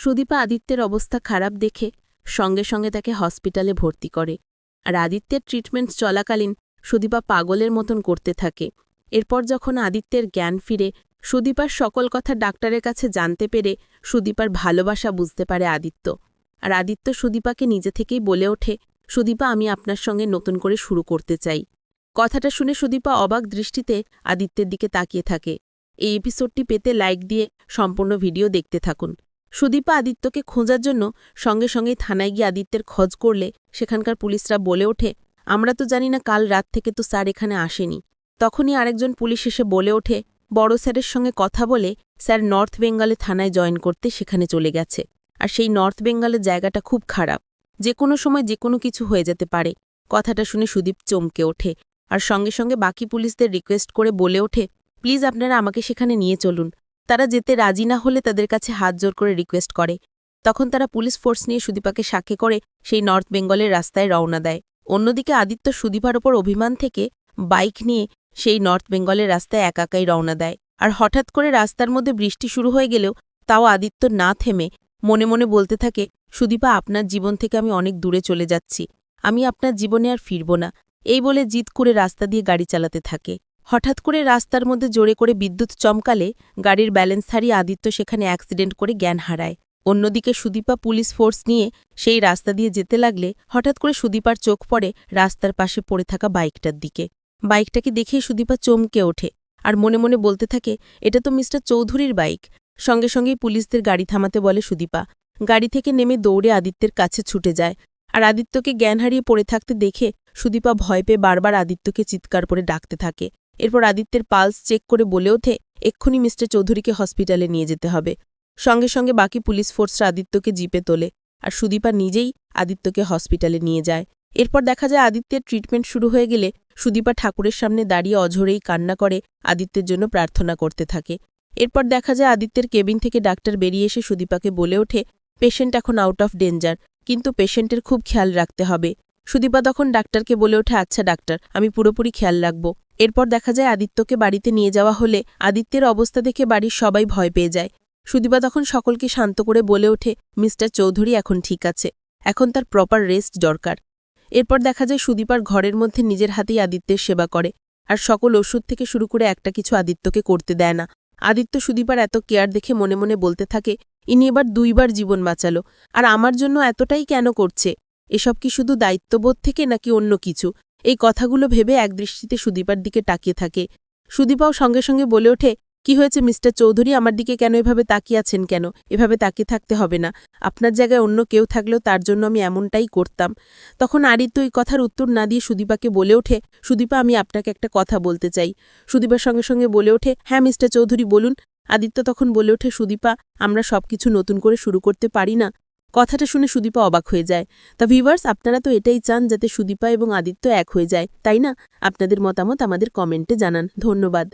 সুদীপা আদিত্যের অবস্থা খারাপ দেখে সঙ্গে সঙ্গে তাকে হসপিটালে ভর্তি করে। আর আদিত্যের ট্রিটমেন্ট চলাকালীন সুদীপা পাগলের মতন করতে থাকে। এরপর যখন আদিত্যের জ্ঞান ফিরে, সুদীপার সকল কথা ডাক্তারের কাছে জানতে পেরে সুদীপার ভালোবাসা বুঝতে পারে আদিত্য। আর আদিত্য সুদীপাকে নিজে থেকেই বলে ওঠে, সুদীপা, আমি আপনার সঙ্গে নতুন করে শুরু করতে চাই। কথাটা শুনে সুদীপা অবাক দৃষ্টিতে আদিত্যের দিকে তাকিয়ে থাকে। এই এপিসোডটি পেতে লাইক দিয়ে সম্পূর্ণ ভিডিও দেখতে থাকুন। সুদীপা আদিত্যকে খোঁজার জন্য সঙ্গে সঙ্গেই থানায় গিয়ে আদিত্যের খোঁজ করলে সেখানকার পুলিশরা বলে ওঠে, আমরা তো জানি না, কাল রাত থেকে তো স্যার এখানে আসেনি। তখনই আরেকজন পুলিশ এসে বলে ওঠে, বড় স্যারের সঙ্গে কথা বলে স্যার নর্থ বেঙ্গলে থানায় জয়েন করতে সেখানে চলে গেছে। আর সেই নর্থ বেঙ্গলের জায়গাটা খুব খারাপ, যে কোনো সময় যে কোনো কিছু হয়ে যেতে পারে। কথাটা শুনে সুদীপ চমকে ওঠে আর সঙ্গে সঙ্গে বাকি পুলিশদের রিকোয়েস্ট করে বলে ওঠে, প্লিজ আপনারা আমাকে সেখানে নিয়ে চলুন। তারা যেতে রাজি না হলে তাদের কাছে হাত জোর করে রিকোয়েস্ট করে। তখন তারা পুলিশ ফোর্স নিয়ে সুদীপাকে সাথে করে সেই নর্থ বেঙ্গলের রাস্তায় রওনা দেয়। অন্যদিকে আদিত্য সুদীপার ওপর অভিমান থেকে বাইক নিয়ে সেই নর্থ বেঙ্গলের রাস্তায় একাই রওনা দেয়। আর হঠাৎ করে রাস্তার মধ্যে বৃষ্টি শুরু হয়ে গেলেও তাও আদিত্য না থেমে মনে মনে বলতে থাকে, সুদীপা, আপনার জীবন থেকে আমি অনেক দূরে চলে যাচ্ছি, আমি আপনার জীবনে আর ফিরব না। এই বলে জিদ করে রাস্তা দিয়ে গাড়ি চালাতে থাকে। হঠাৎ করে রাস্তার মধ্যে জোরে করে বিদ্যুৎ চমকালে গাড়ির ব্যালেন্স হারিয়ে আদিত্য সেখানে অ্যাক্সিডেন্ট করে জ্ঞান হারায়। অন্যদিকে সুদীপা পুলিশ ফোর্স নিয়ে সেই রাস্তা দিয়ে যেতে লাগলে হঠাৎ করে সুদীপার চোখ পড়ে রাস্তার পাশে পড়ে থাকা বাইকটার দিকে। বাইকটাকে দেখেই সুদীপা চমকে ওঠে আর মনে মনে বলতে থাকে, এটা তো মিস্টার চৌধুরীর বাইক। সঙ্গে সঙ্গেই পুলিশদের গাড়ি থামাতে বলে সুদীপা। গাড়ি থেকে নেমে দৌড়ে আদিত্যের কাছে ছুটে যায়। আর আদিত্যকে জ্ঞান হারিয়ে পড়ে থাকতে দেখে সুদীপা ভয় পেয়ে বারবার আদিত্যকে চিৎকার করে ডাকতে থাকে। এরপর আদিত্যের পালস চেক করে বলে ওঠে, এক্ষুনি মিস্টার চৌধুরীকে হসপিটালে নিয়ে যেতে হবে। সঙ্গে সঙ্গে বাকি পুলিশ ফোর্সরা আদিত্যকে জিপে তোলে আর সুদীপা নিজেই আদিত্যকে হসপিটালে নিয়ে যায়। এরপর দেখা যায় আদিত্যের ট্রিটমেন্ট শুরু হয়ে গেলে সুদীপা ঠাকুরের সামনে দাঁড়িয়ে অঝরেই কান্না করে আদিত্যের জন্য প্রার্থনা করতে থাকে। এরপর দেখা যায় আদিত্যের কেবিন থেকে ডাক্তার বেরিয়ে এসে সুদীপাকে বলে ওঠে, পেশেন্ট এখন আউট অফ ডেঞ্জার, কিন্তু পেশেন্টের খুব খেয়াল রাখতে হবে। সুদীপা তখন ডাক্তারকে বলে ওঠে, আচ্ছা ডাক্তার, আমি পুরোপুরি খেয়াল রাখব। এরপর দেখা যায় আদিত্যকে বাড়িতে নিয়ে যাওয়া হলে আদিত্যের অবস্থা দেখে বাড়ির সবাই ভয় পেয়ে যায়। সুদীপা তখন সকলকে শান্ত করে বলে ওঠে, মিস্টার চৌধুরী এখন ঠিক আছে, এখন তার প্রপার রেস্ট দরকার। এরপর দেখা যায় সুদীপার ঘরের মধ্যে নিজের হাতেই আদিত্যের সেবা করে আর সকল ওষুধ থেকে শুরু করে একটা কিছু আদিত্যকে করতে দেয় না। আদিত্য সুদীপার এত কেয়ার দেখে মনে মনে বলতে থাকে, ইনি এবার 2 বার জীবন বাঁচালো, আর আমার জন্য এতটাই কেন করছে? এসব কি শুধু দায়িত্ববোধ থেকে নাকি অন্য কিছু? এই কথাগুলো ভেবে একদৃষ্টিতে সুদীপার দিকে তাকিয়ে থাকে। সুদীপাও সঙ্গে সঙ্গে বলে ওঠে, কি হয়েছে মিস্টার চৌধুরী, আমার দিকে কেন এভাবে তাকিয়ে আছেন? কেন এভাবে তাকিয়ে থাকতে হবে না, আপনার জায়গায় অন্য কেউ থাকলেও তার জন্য আমি এমনটাই করতাম। তখন আদিত্য এই কথার উত্তর না দিয়ে সুদীপাকে বলে ওঠে, সুদীপা, আমি আপনাকে একটা কথা বলতে চাই। সুদীপার সঙ্গে সঙ্গে বলে ওঠে, হ্যাঁ মিস্টার চৌধুরী বলুন। আদিত্য তখন বলে ওঠে, সুদীপা, আমরা সবকিছু নতুন করে শুরু করতে পারি না? কথাটা শুনে সুদীপা অবাক হয়ে যায়। তা ভিউয়ার্স, আপনারা তো এটাই চান যাতে সুদীপা এবং আদিত্য এক হয়ে যায়, তাই না? আপনাদের মতামত আমাদের কমেন্টে জানান। ধন্যবাদ।